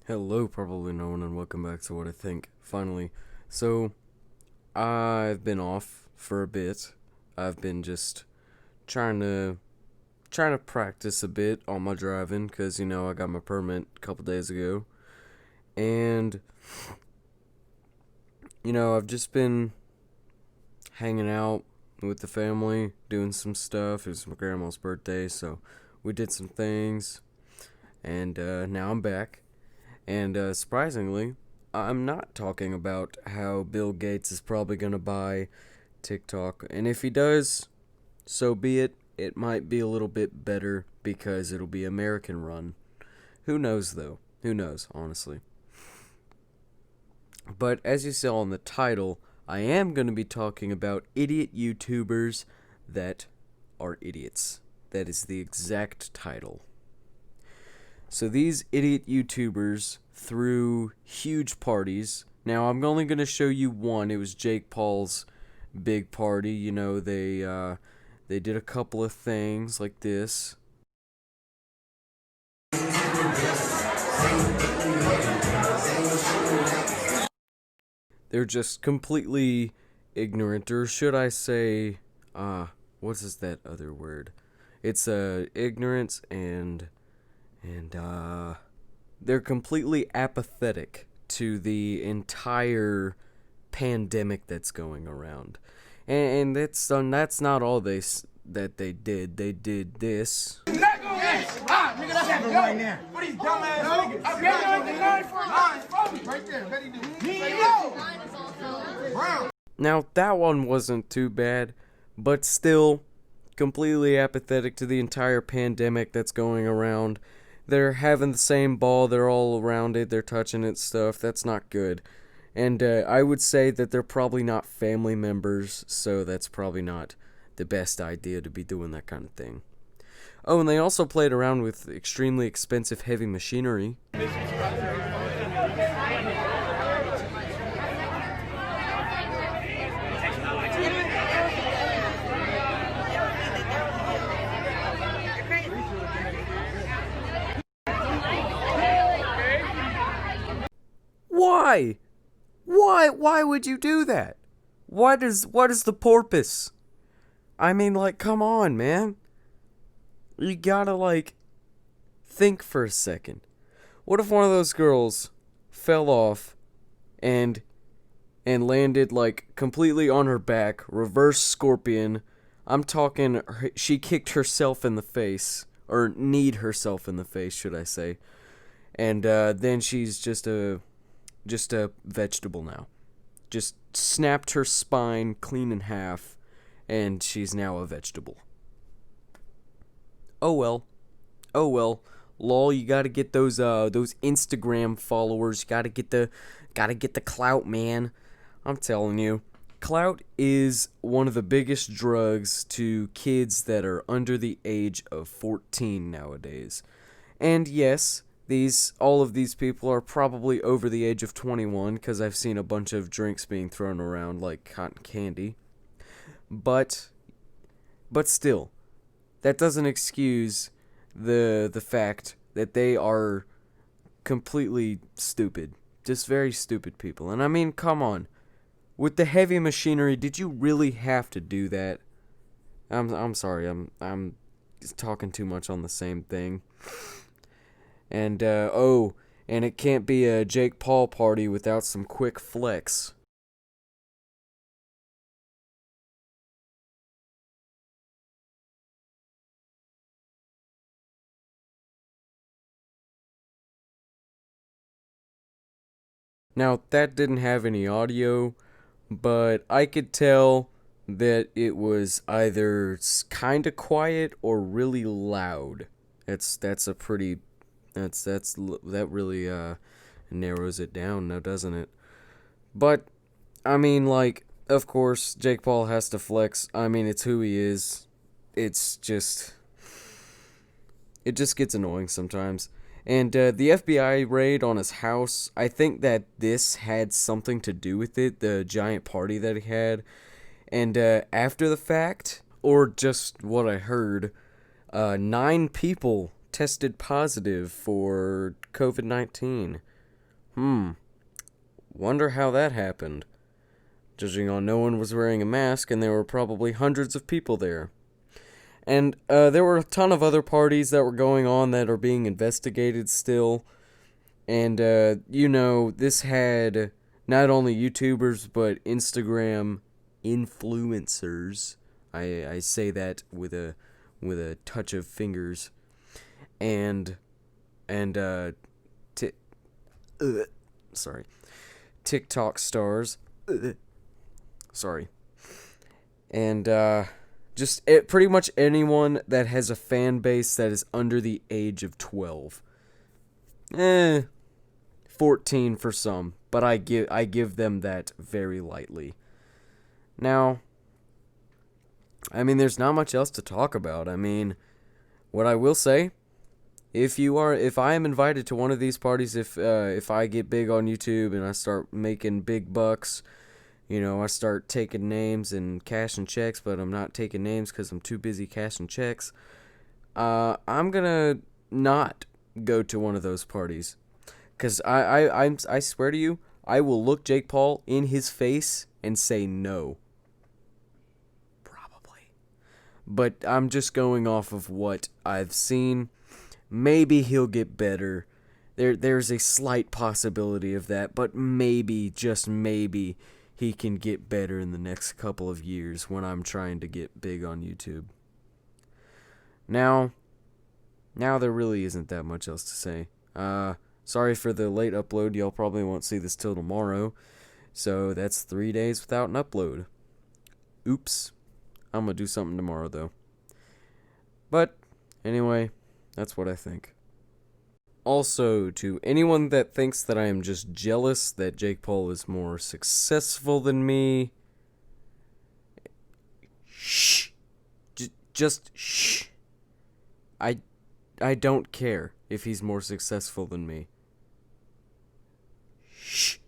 Hello, probably no one, and welcome back to What I Think. Finally. So, I've been off for a bit. I've been just trying to practice a bit on my driving, because, I got my permit a couple days ago. And, I've just been hanging out with the family, doing some stuff. It was my grandma's birthday, so we did some things. And now I'm back. And surprisingly, I'm not talking about how Bill Gates is probably going to buy TikTok. And if he does, so be it. It might be a little bit better because it'll be American run. Who knows, though? Who knows, honestly. But as you saw in the title, I am going to be talking about idiot YouTubers that are idiots. That is the exact title. So these idiot YouTubers threw huge parties. Now, I'm only going to show you one. It was Jake Paul's big party. They did a couple of things like this. They're just completely ignorant, or should I say, what is that other word? It's ignorance and they're completely apathetic to the entire pandemic that's going around. And that's not all that they did. They did this. Now, that one wasn't too bad, but still completely apathetic to the entire pandemic that's going around. They're having the same ball, they're all around it, they're touching it stuff. That's not good. And I would say that they're probably not family members, so that's probably not the best idea to be doing that kind of thing. Oh, and they also played around with extremely expensive heavy machinery. Why? Why would you do that? What is the purpose? I mean, come on, man. You gotta, think for a second. What if one of those girls fell off and landed, completely on her back, reverse scorpion? I'm talking, she kicked herself in the face, or kneed herself in the face, should I say. And then she's just a vegetable now. Just snapped her spine clean in half, and she's now a vegetable. Oh well. Lol, you gotta get those Instagram followers. You gotta get the clout, man. I'm telling you. Clout is one of the biggest drugs to kids that are under the age of 14 nowadays. And yes, all of these people are probably over the age of 21, because I've seen a bunch of drinks being thrown around like cotton candy. But still, that doesn't excuse the fact that they are completely stupid. Just very stupid people. And I mean, come on. With the heavy machinery, did you really have to do that? I'm sorry. I'm talking too much on the same thing. And, and it can't be a Jake Paul party without some quick flex. Now, that didn't have any audio, but I could tell that it was either kind of quiet or really loud. That really narrows it down now, doesn't it? But I mean, of course Jake Paul has to flex. I mean, it's who he is. It just gets annoying sometimes. And the FBI raid on his house, I think that this had something to do with it, the giant party that he had. And after the fact, or just what I heard, 9 people tested positive for COVID-19. Wonder how that happened. Judging on no one was wearing a mask and there were probably hundreds of people there. And there were a ton of other parties that were going on that are being investigated still. And, this had not only YouTubers, but Instagram influencers. I say that with a touch of fingers. And, t- sorry. TikTok stars. Sorry. And, pretty much anyone that has a fan base that is under the age of 12. 14 for some, but I give them that very lightly. Now, I mean, there's not much else to talk about. I mean, what I will say, if I am invited to one of these parties, if I get big on YouTube and I start making big bucks, I start taking names and cashing checks, but I'm not taking names because I'm too busy cashing checks. I'm gonna not go to one of those parties. Because I swear to you, I will look Jake Paul in his face and say no. Probably. But I'm just going off of what I've seen. Maybe he'll get better. There's a slight possibility of that, but maybe, just maybe, he can get better in the next couple of years when I'm trying to get big on YouTube. Now there really isn't that much else to say. Sorry for the late upload. Y'all probably won't see this till tomorrow. So that's 3 days without an upload. Oops. I'm gonna do something tomorrow, though. But, anyway, that's what I think. Also, to anyone that thinks that I am just jealous that Jake Paul is more successful than me, shh. Just shh. I don't care if he's more successful than me. Shh.